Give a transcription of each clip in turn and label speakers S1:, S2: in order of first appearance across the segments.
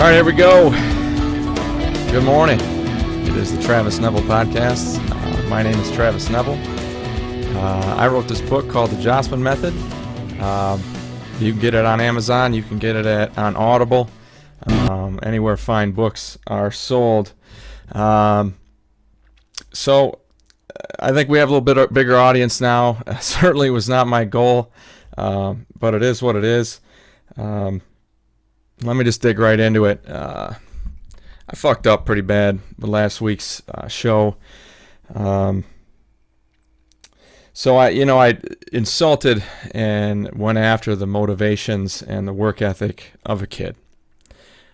S1: All right, here we go. Good morning. It is the Travis Neville Podcast. My name is Travis Neville. I wrote this book called The Jossman Method. You can get it on Amazon. You can get it on Audible. Anywhere fine books are sold. So I think we have a little bit bigger audience now. Certainly was not my goal, but it is what it is. Let me just dig right into it. I fucked up pretty bad with last week's show. So I insulted and went after the motivations and the work ethic of a kid.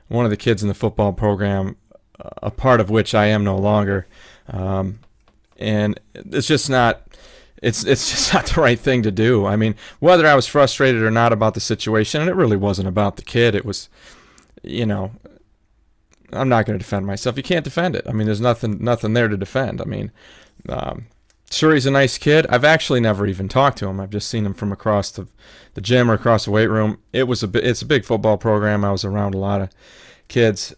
S1: One of the kids in the football program, a part of which I am no longer. And it's just not, it's just not the right thing to do. I mean, whether I was frustrated or not about the situation, and it really wasn't about the kid. It was, I'm not going to defend myself. You can't defend it. I mean, there's nothing there to defend. I mean, sure, he's a nice kid. I've actually never even talked to him. I've just seen him from across the gym or across the weight room. It's a big football program. I was around a lot of kids.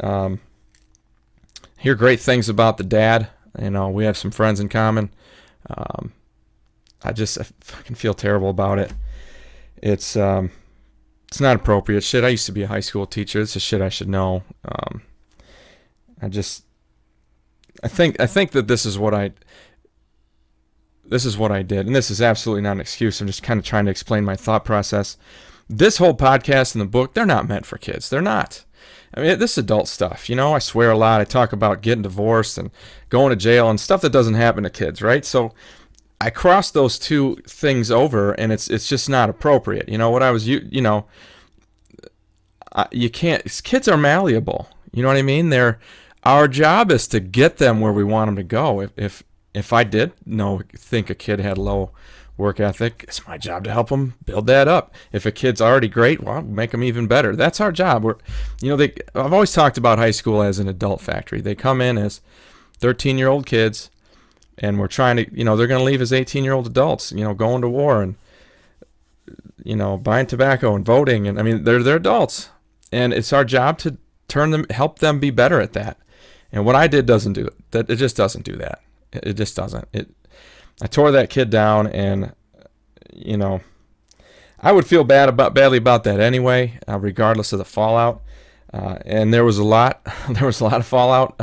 S1: Hear great things about the dad. We have some friends in common. I fucking feel terrible about it. It's not appropriate shit. I used to be a high school teacher. This is shit I should know. I think that this is what I did, and this is absolutely not an excuse. I'm just kind of trying to explain my thought process. This whole podcast and the book, they're not meant for kids. They're not. I mean, this is adult stuff. I swear a lot. I talk about getting divorced and going to jail and stuff that doesn't happen to kids, right? So I crossed those two things over, and it's just not appropriate. You can't. Kids are malleable. You know what I mean? Our job is to get them where we want them to go. If I did think a kid had low work ethic, it's my job to help them build that up. If a kid's already great, well, make them even better. That's our job. I've always talked about high school as an adult factory. They come in as 13-year-old kids, and we're trying to, they're going to leave as 18-year-old adults, going to war and, buying tobacco and voting. And I mean, they're adults, and it's our job to help them be better at that. And what I did doesn't do it. It just doesn't do that. It just doesn't. I tore that kid down, and I would feel badly about that anyway, regardless of the fallout. And there was a lot of fallout.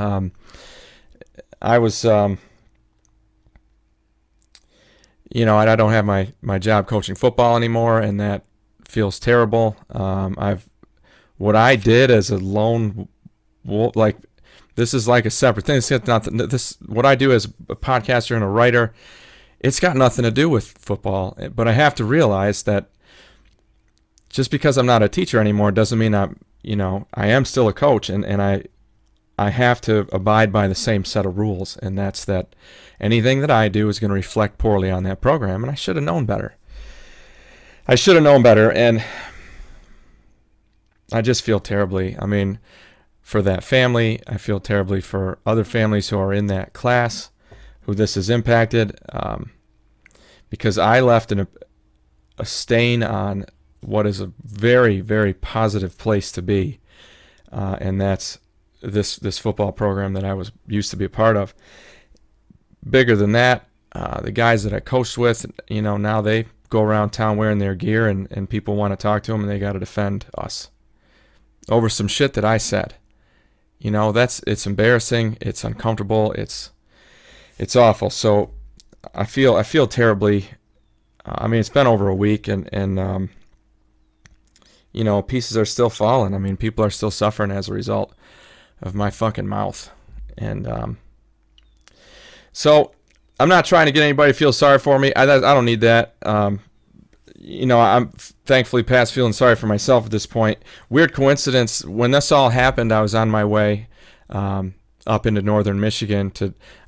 S1: I was, I don't have my job coaching football anymore, and that feels terrible. What I did as a lone wolf, this is like a separate thing. What I do as a podcaster and a writer, it's got nothing to do with football. But I have to realize that just because I'm not a teacher anymore doesn't mean I am still a coach, and I have to abide by the same set of rules, and that's that anything that I do is going to reflect poorly on that program, and I should have known better. And I just feel terribly. I mean, for that family, I feel terribly for other families who are in that class who this has impacted, because I left a stain on what is a very, very positive place to be, and that's this football program that I was used to be a part of. Bigger than that, the guys that I coached with, now they go around town wearing their gear, and people want to talk to them, and they got to defend us over some shit that I said. It's embarrassing. It's uncomfortable. It's awful. So I feel terribly. I mean, it's been over a week, and pieces are still falling. I mean, people are still suffering as a result of my fucking mouth. And so I'm not trying to get anybody to feel sorry for me. I don't need that. I'm thankfully past feeling sorry for myself at this point. Weird coincidence. When this all happened, I was on my way up into northern Michigan.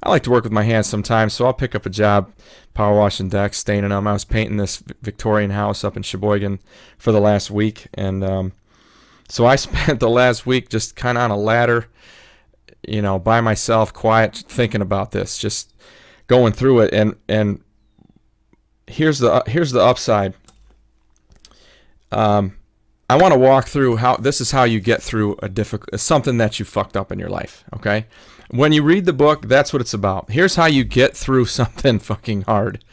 S1: I like to work with my hands sometimes, so I'll pick up a job power washing decks, staining them. I was painting this Victorian house up in Sheboygan for the last week, and so I spent the last week just kind of on a ladder, by myself, quiet, thinking about this, just going through it. And here's the upside. I want to walk through how this is how you get through something that you fucked up in your life, okay? When you read the book, that's what it's about. Here's how you get through something fucking hard.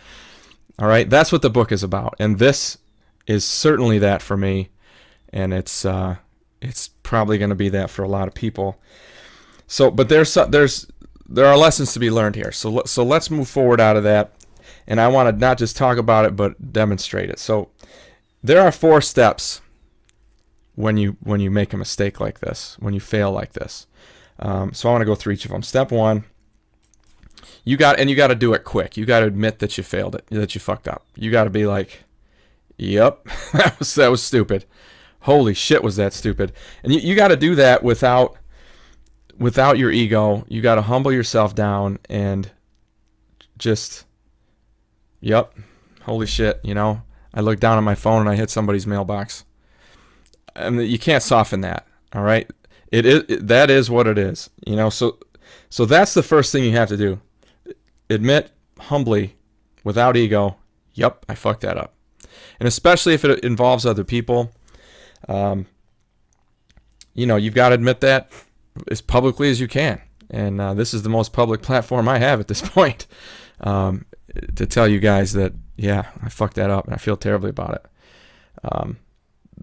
S1: All right? That's what the book is about. And this is certainly that for me, and it's probably going to be that for a lot of people. So, but there are lessons to be learned here. So let's move forward out of that, and I want to not just talk about it but demonstrate it. So there are 4 steps when you make a mistake like this, when you fail like this. So I want to go through each of them. Step 1, you got to do it quick. You got to admit that you failed it, that you fucked up. You got to be like, "Yep, that was stupid. Holy shit, was that stupid?" And you got to do that without your ego. You got to humble yourself down and just, "Yep, holy shit, I looked down at my phone and I hit somebody's mailbox." And you can't soften that, all right? That is what it is, So that's the first thing you have to do. Admit humbly, without ego, "Yep, I fucked that up." And especially if it involves other people, you've got to admit that as publicly as you can. And this is the most public platform I have at this point, to tell you guys that, yeah, I fucked that up and I feel terribly about it.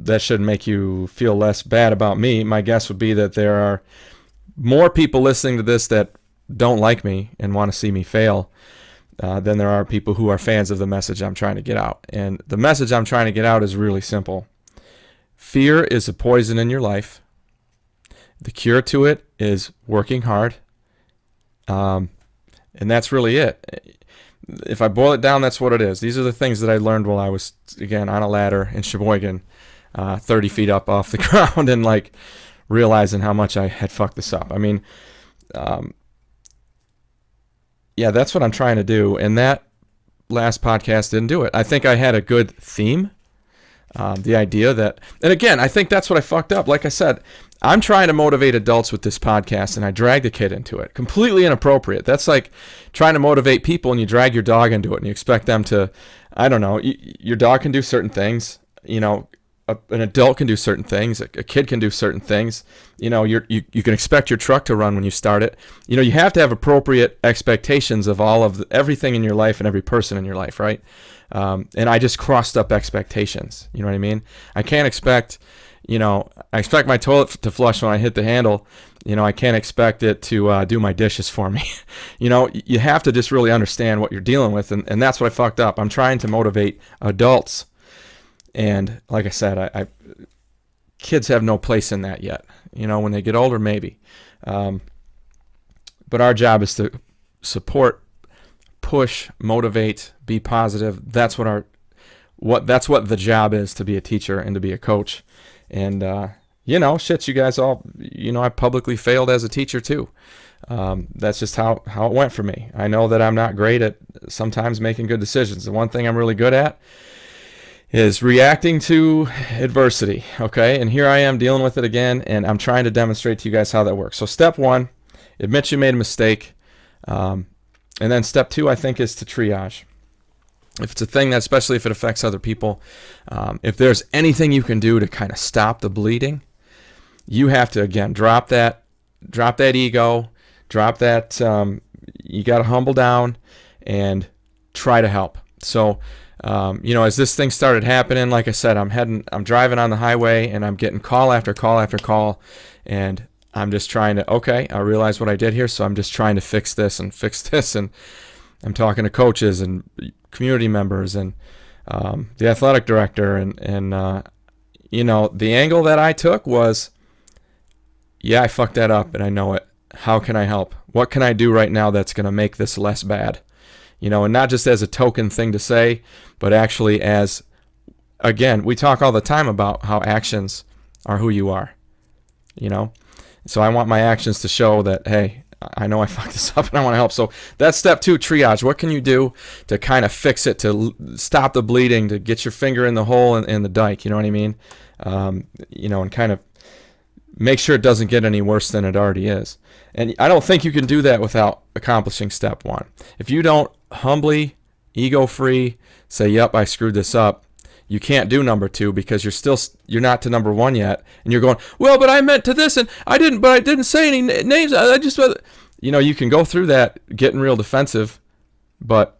S1: That shouldn't make you feel less bad about me. My guess would be that there are more people listening to this that don't like me and want to see me fail than there are people who are fans of the message I'm trying to get out. And the message I'm trying to get out is really simple. Fear is a poison in your life. The cure to it is working hard. And that's really it. If I boil it down, that's what it is. These are the things that I learned while I was, again, on a ladder in Sheboygan, 30 feet up off the ground, and realizing how much I had fucked this up. I mean, yeah, that's what I'm trying to do. And that last podcast didn't do it. I think I had a good theme. The idea that, and again, I think that's what I fucked up. Like I said, I'm trying to motivate adults with this podcast, and I dragged a kid into it. Completely inappropriate. That's like trying to motivate people, and you drag your dog into it, and you expect them to, I don't know, your dog can do certain things. An adult can do certain things. A kid can do certain things. You can expect your truck to run when you start it. You have to have appropriate expectations of everything in your life and every person in your life, right? And I just crossed up expectations. You know what I mean? I can't expect, I expect my toilet to flush when I hit the handle. I can't expect it to do my dishes for me. You have to just really understand what you're dealing with, and that's what I fucked up. I'm trying to motivate adults. And like I said, kids have no place in that yet. When they get older, maybe. But our job is to support, push, motivate, be positive. That's what the job is, to be a teacher and to be a coach. And shit, you guys all, I publicly failed as a teacher too. That's just how it went for me. I know that I'm not great at sometimes making good decisions. The one thing I'm really good at is reacting to adversity, okay? And here I am dealing with it again, and I'm trying to demonstrate to you guys how that works. So step 1, admit you made a mistake. And then step 2, I think, is to triage. If it's a thing that, especially if it affects other people, if there's anything you can do to kind of stop the bleeding, you have to, again, drop that ego, drop that, you got to humble down and try to help. So, as this thing started happening, like I said, I'm driving on the highway and I'm getting call after call after call, and I'm just trying to, okay, I realize what I did here, so I'm just trying to fix this, and I'm talking to coaches and community members and the athletic director, and the angle that I took was, yeah, I fucked that up and I know it. How can I help? What can I do right now that's going to make this less bad? And not just as a token thing to say, but actually as, again, we talk all the time about how actions are who you are, So I want my actions to show that, hey, I know I fucked this up and I want to help. So that's step 2, triage. What can you do to kind of fix it, to stop the bleeding, to get your finger in the hole in the dike, you know what I mean? And kind of make sure it doesn't get any worse than it already is. And I don't think you can do that without accomplishing step 1. If you don't humbly, ego-free, say, yep, I screwed this up, you can't do number 2 because you're not to number 1 yet, and you're going, well, but I meant to this, and I didn't say any names. I just, you can go through that getting real defensive, but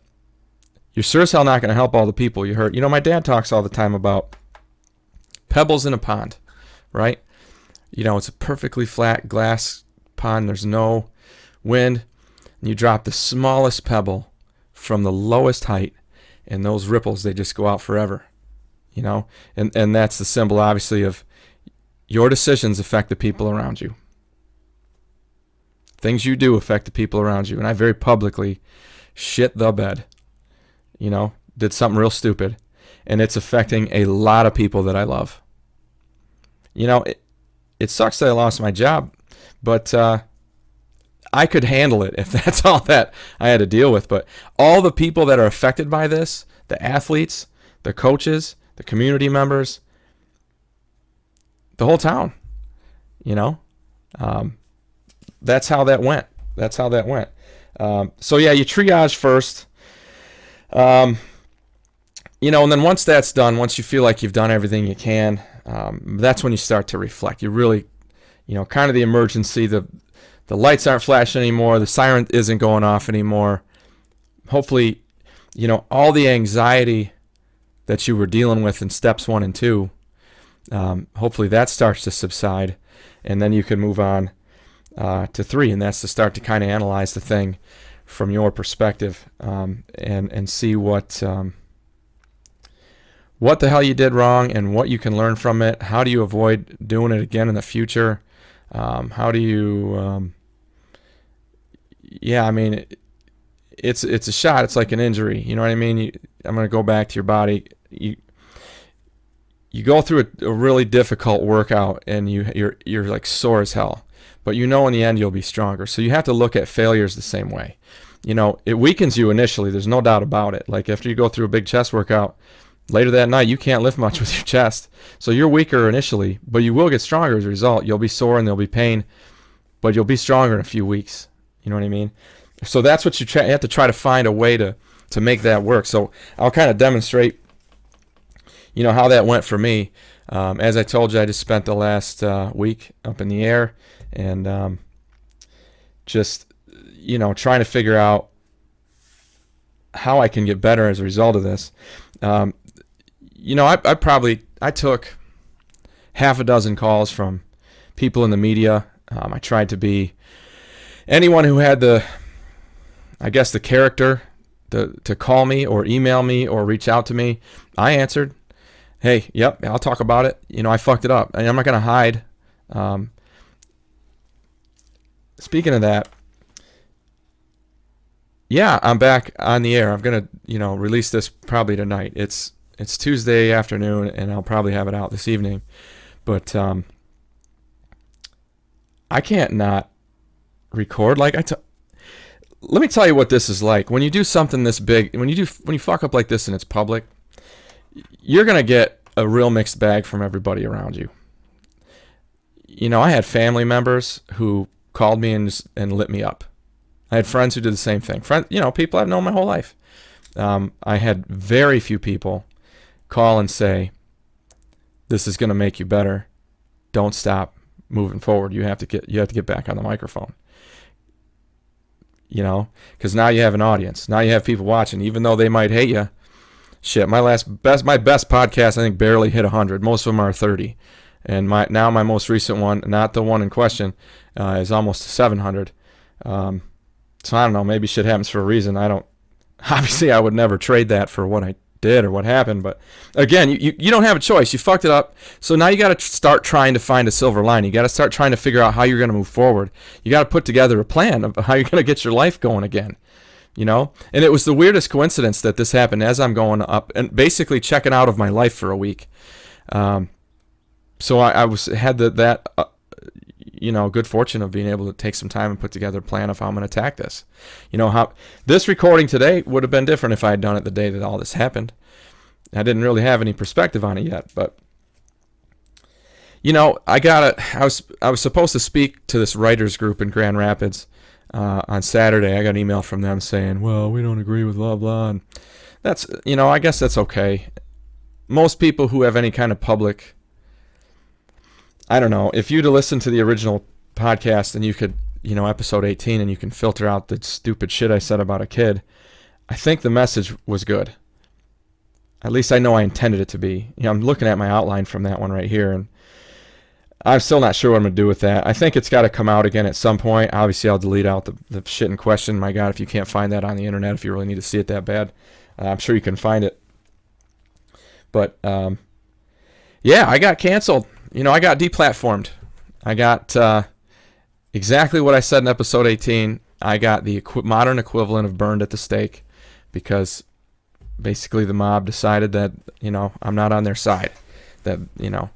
S1: you're sure as hell not going to help all the people you hurt. My dad talks all the time about pebbles in a pond, right? It's a perfectly flat glass pond. There's no wind, and you drop the smallest pebble from the lowest height, and those ripples, they just go out forever. And that's the symbol, obviously, of your decisions affect the people around you. Things you do affect the people around you. And I very publicly shit the bed, did something real stupid, and it's affecting a lot of people that I love. It sucks that I lost my job, but I could handle it if that's all that I had to deal with. But all the people that are affected by this, the athletes, the coaches, the community members, the whole town, that's how that went. So yeah, you triage first. And then once that's done, once you feel like you've done everything you can, that's when you start to reflect. You really, kind of the emergency, the lights aren't flashing anymore, the siren isn't going off anymore. Hopefully, all the anxiety that you were dealing with in steps 1 and 2, hopefully that starts to subside, and then you can move on to 3, and that's to start to kind of analyze the thing from your perspective, and see what the hell you did wrong and what you can learn from it. How do you avoid doing it again in the future? How do you it's a shot. It's like an injury. You know what I mean? I'm going to go back to your body. You go through a really difficult workout, and you're like sore as hell, but in the end you'll be stronger. So you have to look at failures the same way. It weakens you initially. There's no doubt about it. Like after you go through a big chest workout, later that night you can't lift much with your chest. So you're weaker initially, but you will get stronger as a result. You'll be sore and there'll be pain, but you'll be stronger in a few weeks. You know what I mean? So that's what you have to try to find a way to make that work. So I'll kind of demonstrate, how that went for me. As I told you, I just spent the last week up in the air, and just, trying to figure out how I can get better as a result of this. I took half a dozen calls from people in the media. I tried to be anyone who had the character to call me or email me or reach out to me. I answered, hey, yep, I'll talk about it. I fucked it up, and I'm not going to hide. Speaking of that, yeah, I'm back on the air. I'm going to, release this probably tonight. It's Tuesday afternoon, and I'll probably have it out this evening. But I can't not record. Let me tell you what this is like. When you do something this big, when you fuck up like this and it's public, you're going to get a real mixed bag from everybody around you. I had family members who called me and lit me up. I had friends who did the same thing. People I've known my whole life. I had very few people call and say, this is going to make you better. Don't stop moving forward. You have to get back on the microphone. Because now you have an audience. Now you have people watching, even though they might hate you. Shit, my best podcast, I think, barely hit 100. Most of them are 30. And my most recent one, not the one in question, is almost 700. So I don't know, maybe shit happens for a reason. Obviously I would never trade that for what I did or what happened, but again, you don't have a choice. You fucked it up. So now you got to start trying to find a silver lining. You got to start trying to figure out how you're going to move forward. You got to put together a plan of how you're going to get your life going again. And it was the weirdest coincidence that this happened as I'm going up and basically checking out of my life for a week. So I had that good fortune of being able to take some time and put together a plan of how I'm going to attack this. How this recording today would have been different if I had done it the day that all this happened. I didn't really have any perspective on it yet, but I was supposed to speak to this writers group in Grand Rapids on Saturday. I got an email from them saying, well, we don't agree with blah blah, and that's I guess that's okay. most people who have any kind of public, I don't know, if you'd have listened to the original podcast and you could, episode 18, and you can filter out the stupid shit I said about a kid, I think the message was good. At least I know I intended it to be. I'm looking at my outline from that one right here, and I'm still not sure what I'm going to do with that. I think it's got to come out again at some point. Obviously, I'll delete out the shit in question. My God, if you can't find that on the internet, if you really need to see it that bad, I'm sure you can find it. But, yeah, I got canceled. I got deplatformed. I got exactly what I said in episode 18. I got the modern equivalent of burned at the stake because basically the mob decided that, I'm not on their side. That, and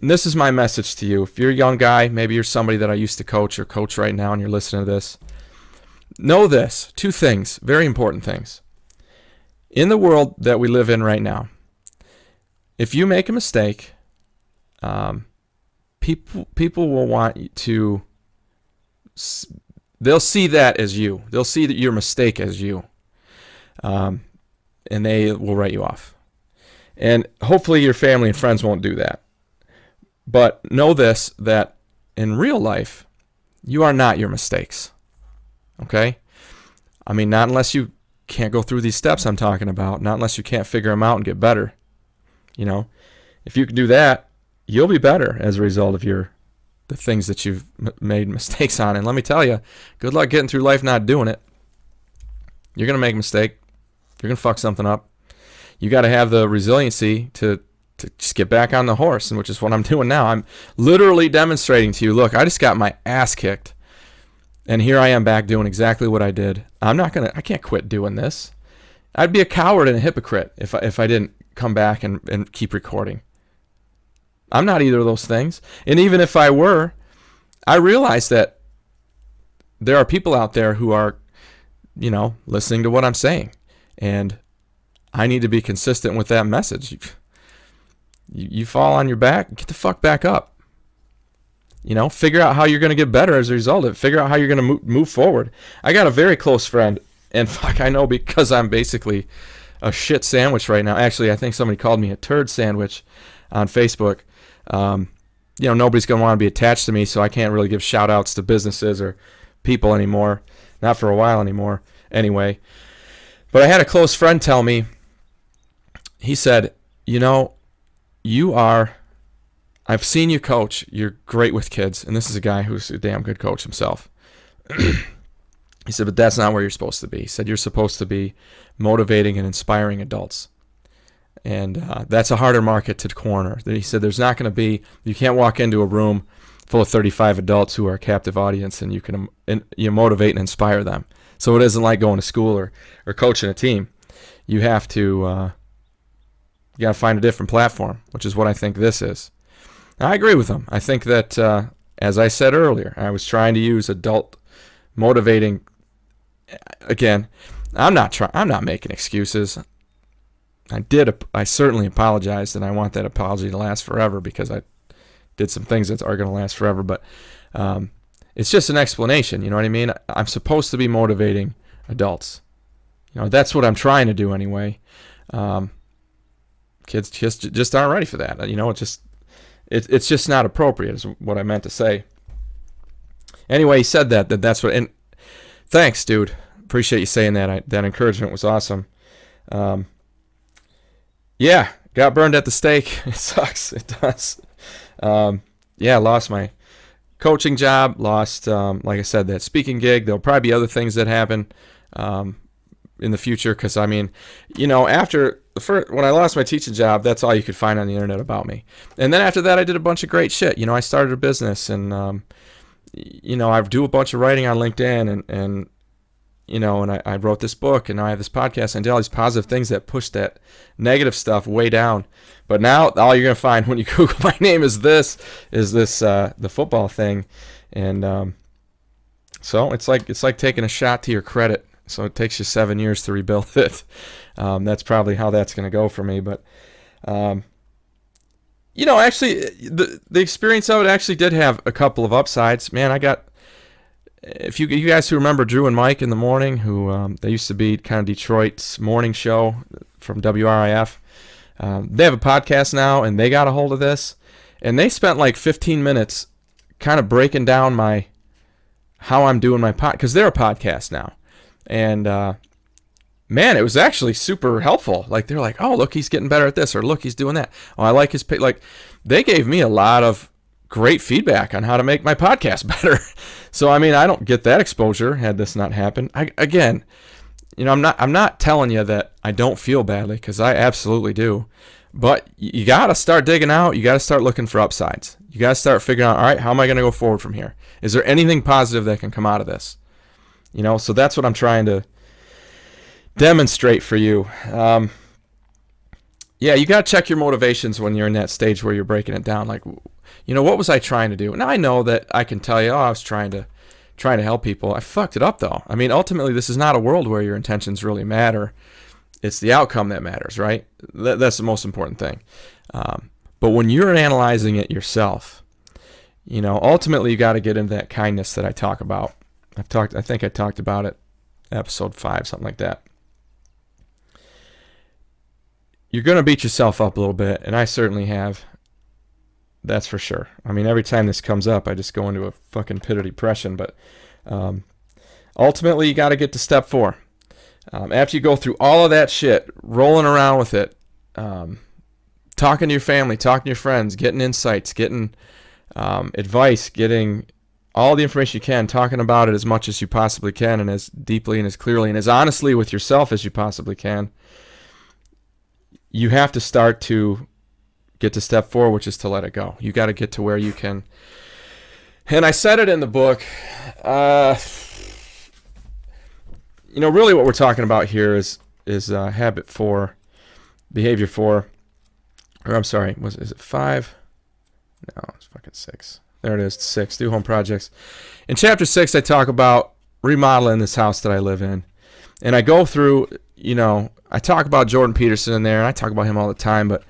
S1: this is my message to you. If you're a young guy, maybe you're somebody that I used to coach or coach right now and you're listening to this, know this. 2 things, very important things. In the world that we live in right now, if you make a mistake, people will want you to, they'll see that as you. They'll see that your mistake as you. And they will write you off. And hopefully your family and friends won't do that. But know this, that in real life, you are not your mistakes. Okay? I mean, not unless you can't go through these steps I'm talking about. Not unless you can't figure them out and get better. If you can do that, you'll be better as a result of the things that you've made mistakes on. And let me tell you, good luck getting through life not doing it. You're going to make a mistake. You're going to fuck something up. You got to have the resiliency to just get back on the horse, and which is what I'm doing now. I'm literally demonstrating to you, look, I just got my ass kicked, and here I am back doing exactly what I did. I can't quit doing this. I'd be a coward and a hypocrite if I didn't come back and keep recording. I'm not either of those things. And even if I were, I realize that there are people out there who are, listening to what I'm saying. And I need to be consistent with that message. You fall on your back, get the fuck back up. Figure out how you're going to get better as a result of it. Figure out how you're going to move forward. I got a very close friend, and I know because I'm basically a shit sandwich right now. Actually, I think somebody called me a turd sandwich on Facebook. Nobody's going to want to be attached to me, so I can't really give shout outs to businesses or people anymore. Not for a while anymore. Anyway. But I had a close friend tell me, he said, I've seen you coach. You're great with kids. And this is a guy who's a damn good coach himself. He said, but that's not where you're supposed to be. He said, you're supposed to be motivating and inspiring adults. And that's a harder market to corner. He said, you can't walk into a room full of 35 adults who are a captive audience and you motivate and inspire them. So it isn't like going to school or coaching a team. You have to, you got to find a different platform, which is what I think this is. I agree with him. I think that, as I said earlier, I was trying to use adult motivating. Again, I'm not making excuses. I certainly apologized, and I want that apology to last forever because I did some things that are going to last forever. But it's just an explanation. You know what I mean? I'm supposed to be motivating adults. That's what I'm trying to do anyway. Kids just aren't ready for that. It's just not appropriate is what I meant to say. Anyway, he said that's what. And thanks, dude. Appreciate you saying that. That encouragement was awesome. Yeah, got burned at the stake. It sucks. It does. Lost my coaching job. Lost, like I said, that speaking gig. There'll probably be other things that happen in the future. Because after when I lost my teaching job, that's all you could find on the internet about me. And then after that, I did a bunch of great shit. I started a business, and I do a bunch of writing on LinkedIn, and I wrote this book, and now I have this podcast, and I did all these positive things that pushed that negative stuff way down. But now all you're gonna find when you Google my name is this the football thing, and so it's like taking a shot to your credit. So it takes you 7 years to rebuild it. That's probably how that's gonna go for me. But actually, the experience of it actually did have a couple of upsides. Man, I got if you guys who remember Drew and Mike in the morning, who they used to be kind of Detroit's morning show from WRIF, they have a podcast now, and they got a hold of this, and they spent like 15 minutes kind of breaking down how I'm doing my because they're a podcast now, and man, it was actually super helpful. Like, they're like, oh, look, he's getting better at this, or look, he's doing that. Oh, I like his like. They gave me a lot of great feedback on how to make my podcast better. So I mean, I don't get that exposure had this not happened. Again, I'm not telling you that I don't feel badly, because I absolutely do. But you got to start digging out. You got to start looking for upsides. You got to start figuring out, all right, how am I going to go forward from here? Is there anything positive that can come out of this? So that's what I'm trying to demonstrate for you. Yeah, you got to check your motivations when you're in that stage where you're breaking it down. Like, what was I trying to do? Now I know that I can tell you, I was trying to help people. I fucked it up, though. I mean, ultimately, this is not a world where your intentions really matter. It's the outcome that matters, right? That's the most important thing. But when you're analyzing it yourself, ultimately you got to get into that kindness that I talk about. I think I talked about it, episode 5, something like that. You're going to beat yourself up a little bit, and I certainly have. That's for sure. I mean, every time this comes up, I just go into a fucking pit of depression. But ultimately, you got to get to step 4. After you go through all of that shit, rolling around with it, talking to your family, talking to your friends, getting insights, getting advice, getting all the information you can, talking about it as much as you possibly can, and as deeply and as clearly and as honestly with yourself as you possibly can, you have to start to get to step 4, which is to let it go. You got to get to where you can. And I said it in the book. Really what we're talking about here is habit 4, behavior 4, or I'm sorry, is it 5? No, it's fucking 6. There it is, 6, do home projects. In chapter 6, I talk about remodeling this house that I live in. And I go through, I talk about Jordan Peterson in there, and I talk about him all the time, but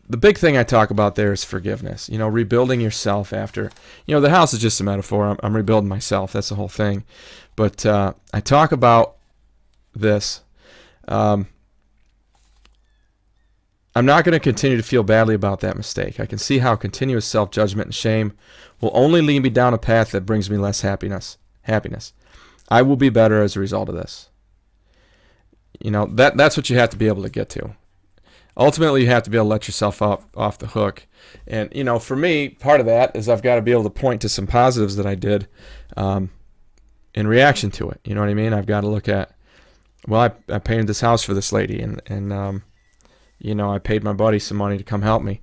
S1: the big thing I talk about there is forgiveness. Rebuilding yourself after. The house is just a metaphor. I'm rebuilding myself. That's the whole thing. But I talk about this. I'm not going to continue to feel badly about that mistake. I can see how continuous self-judgment and shame will only lead me down a path that brings me less happiness. I will be better as a result of this. That's what you have to be able to get to. Ultimately, you have to be able to let yourself off the hook. And, for me, part of that is I've got to be able to point to some positives that I did in reaction to it. You know what I mean? I've got to look at, well, I painted this house for this lady, and I paid my buddy some money to come help me.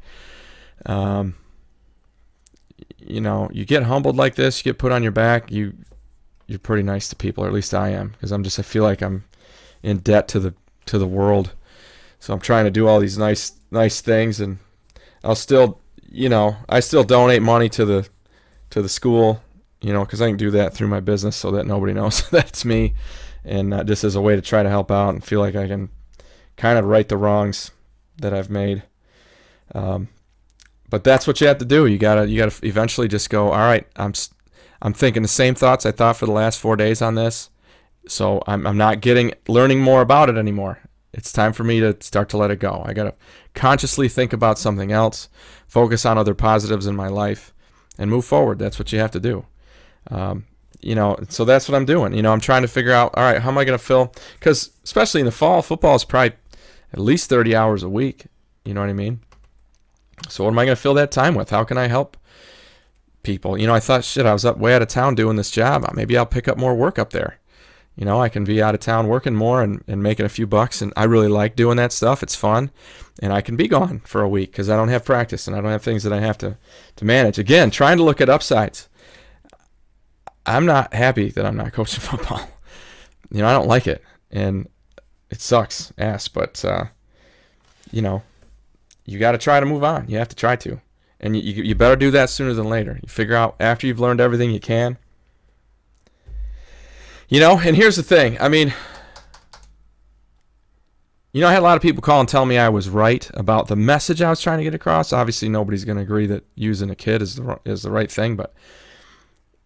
S1: You get humbled like this, you get put on your back, you're pretty nice to people, or at least I am, because I feel like I'm in debt to the world. So I'm trying to do all these nice things, and I'll still, I still donate money to the school, because I can do that through my business so that nobody knows that's me, and just as a way to try to help out and feel like I can kind of right the wrongs that I've made. But that's what you have to do. You gotta eventually just go, all right, I'm thinking the same thoughts I thought for the last 4 days on this, so I'm not learning more about it anymore. It's time for me to start to let it go. I got to consciously think about something else, focus on other positives in my life, and move forward. That's what you have to do. So that's what I'm doing. I'm trying to figure out, all right, how am I going to fill? Because especially in the fall, football is probably at least 30 hours a week. You know what I mean? So what am I going to fill that time with? How can I help people? I thought, shit, I was way out of town doing this job. Maybe I'll pick up more work up there. I can be out of town working more and making a few bucks, and I really like doing that stuff. It's fun, and I can be gone for a week because I don't have practice and I don't have things that I have to manage. Again, trying to look at upsides. I'm not happy that I'm not coaching football. I don't like it, and it sucks ass, but you got to try to move on. You have to try to, and you better do that sooner than later. You figure out after you've learned everything you can. And here's the thing. I mean, I had a lot of people call and tell me I was right about the message I was trying to get across. Obviously, nobody's going to agree that using a kid is the right thing, but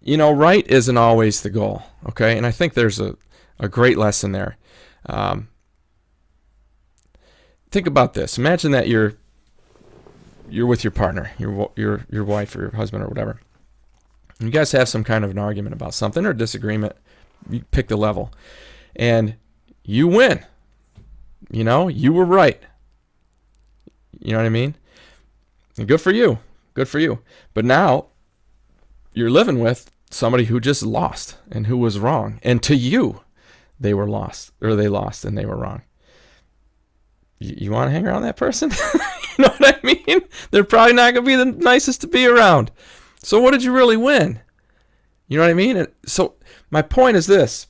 S1: right isn't always the goal, okay? And I think there's a great lesson there. Think about this. Imagine that you're with your partner, your wife or your husband or whatever. You guys have some kind of an argument about something or disagreement. You pick the level, and you win. You were right. You know what I mean? And good for you. Good for you. But now you're living with somebody who just lost and who was wrong. And to you, they lost and they were wrong. You want to hang around that person? You know what I mean? They're probably not going to be the nicest to be around. So what did you really win? You know what I mean? And so my point is this.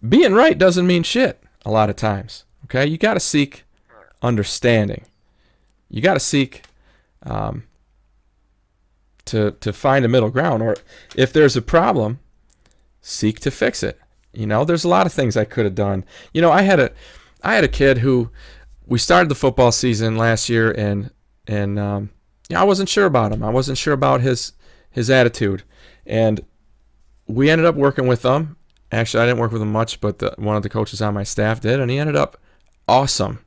S1: Being right doesn't mean shit a lot of times. Okay? You got to seek understanding. You got to seek to find a middle ground. Or if there's a problem, seek to fix it. There's a lot of things I could have done. I had a kid who, we started the football season last year, and I wasn't sure about him. I wasn't sure about his attitude, and we ended up working with him. Actually, I didn't work with him much, but one of the coaches on my staff did, and he ended up awesome.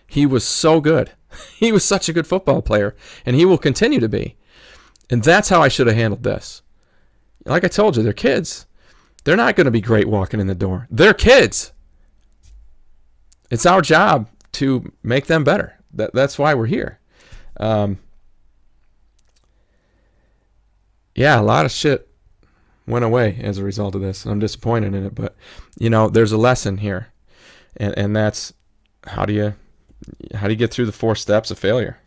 S1: He was so good. He was such a good football player, and he will continue to be. And that's how I should have handled this. Like I told you, they're kids. They're not going to be great walking in the door. They're kids. It's our job to make them better. That's why we're here. Yeah, a lot of shit went away as a result of this. I'm disappointed in it, but there's a lesson here, and that's how do you get through the 4 steps of failure?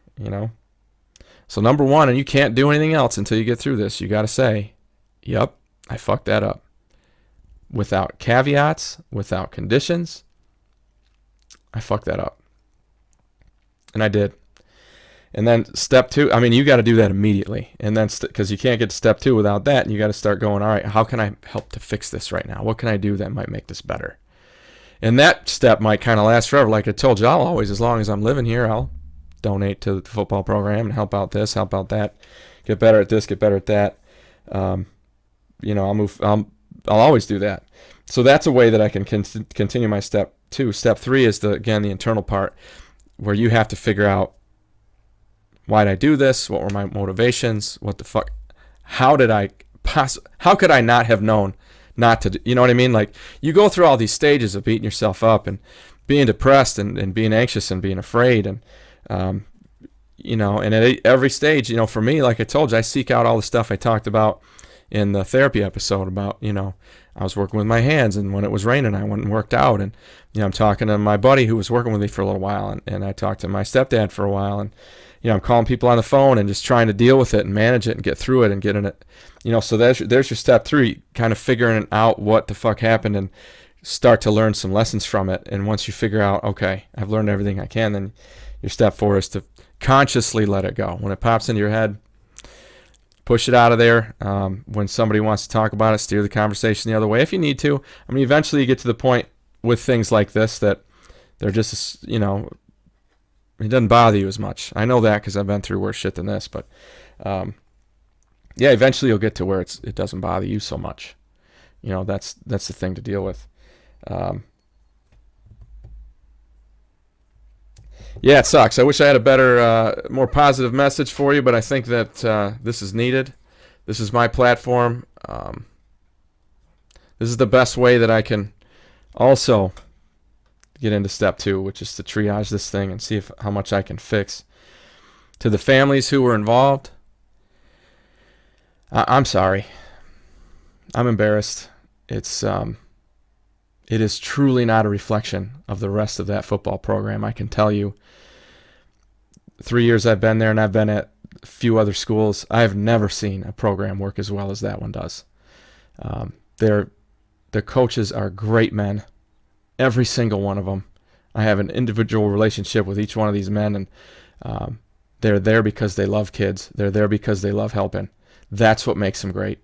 S1: So number 1, and you can't do anything else until you get through this. You got to say, "Yep, I fucked that up," without caveats, without conditions. I fucked that up. And I did. And then step 2, you got to do that immediately. And then, because you can't get to step 2 without that, and you got to start going, all right, how can I help to fix this right now? What can I do that might make this better? And that step might kind of last forever. Like I told you, I'll always, as long as I'm living here, I'll donate to the football program and help out this, help out that, get better at this, get better at that. I'll always do that. So that's a way that I can continue my step 2. Step 3 is the internal part, where you have to figure out, why did I do this? What were my motivations? What the fuck? How could I not have known not to do, you know what I mean? Like, you go through all these stages of beating yourself up and being depressed and being anxious and being afraid. And, and at every stage, for me, like I told you, I seek out all the stuff I talked about in the therapy episode about, I was working with my hands, and when it was raining, I went and worked out. And, I'm talking to my buddy who was working with me for a little while, and I talked to my stepdad for a while, and, I'm calling people on the phone and just trying to deal with it and manage it and get through it and get in it. So there's your step 3, kind of figuring out what the fuck happened and start to learn some lessons from it. And once you figure out, okay, I've learned everything I can, then your step 4 is to consciously let it go. When it pops into your head, push it out of there. When somebody wants to talk about it, steer the conversation the other way if you need to. Eventually you get to the point with things like this that they're just, it doesn't bother you as much. I know that because I've been through worse shit than this. But, yeah, eventually you'll get to where it doesn't bother you so much. That's the thing to deal with. Yeah, it sucks. I wish I had a better, more positive message for you, but I think that this is needed. This is my platform. This is the best way that I can also get into step 2, which is to triage this thing and see how much I can fix. To the families who were involved, I'm sorry. I'm embarrassed. It is truly not a reflection of the rest of that football program. I can tell you, 3 years I've been there, and I've been at a few other schools, I've never seen a program work as well as that one does. The coaches are great men, every single one of them. I have an individual relationship with each one of these men, and they're there because they love kids. They're there because they love helping. That's what makes them great.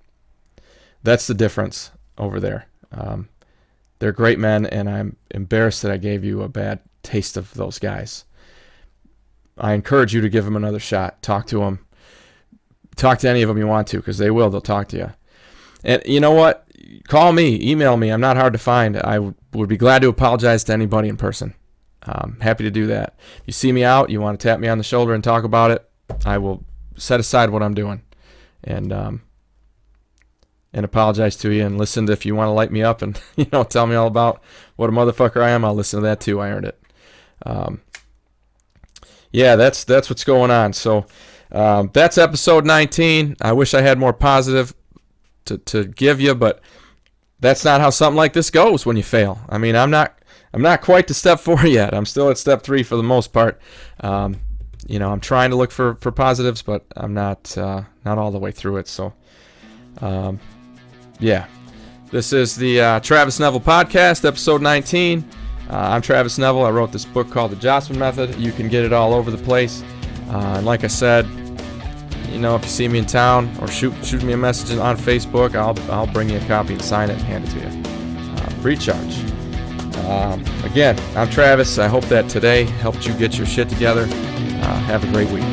S1: That's the difference over there. They're great men, and I'm embarrassed that I gave you a bad taste of those guys. I encourage you to give them another shot. Talk to them. Talk to any of them you want to, because they will. They'll talk to you. And you know what? Call me. Email me. I'm not hard to find. I would be glad to apologize to anybody in person. Happy to do that. If you see me out, you want to tap me on the shoulder and talk about it, I will set aside what I'm doing and apologize to you, and listen to, if you want to light me up and tell me all about what a motherfucker I am, I'll listen to that too. I earned it. Yeah, that's what's going on. So that's episode 19. I wish I had more positive to give you, but that's not how something like this goes when you fail. I mean, I'm not quite to step 4 yet. I'm still at step 3 for the most part. I'm trying to look for positives, but I'm not all the way through it. So, yeah, this is the Travis Neville Podcast, episode 19. I'm Travis Neville. I wrote this book called The Jossman Method. You can get it all over the place. And like I said, if you see me in town or shoot me a message on Facebook, I'll bring you a copy and sign it and hand it to you. Free charge. Again, I'm Travis. I hope that today helped you get your shit together. Have a great week.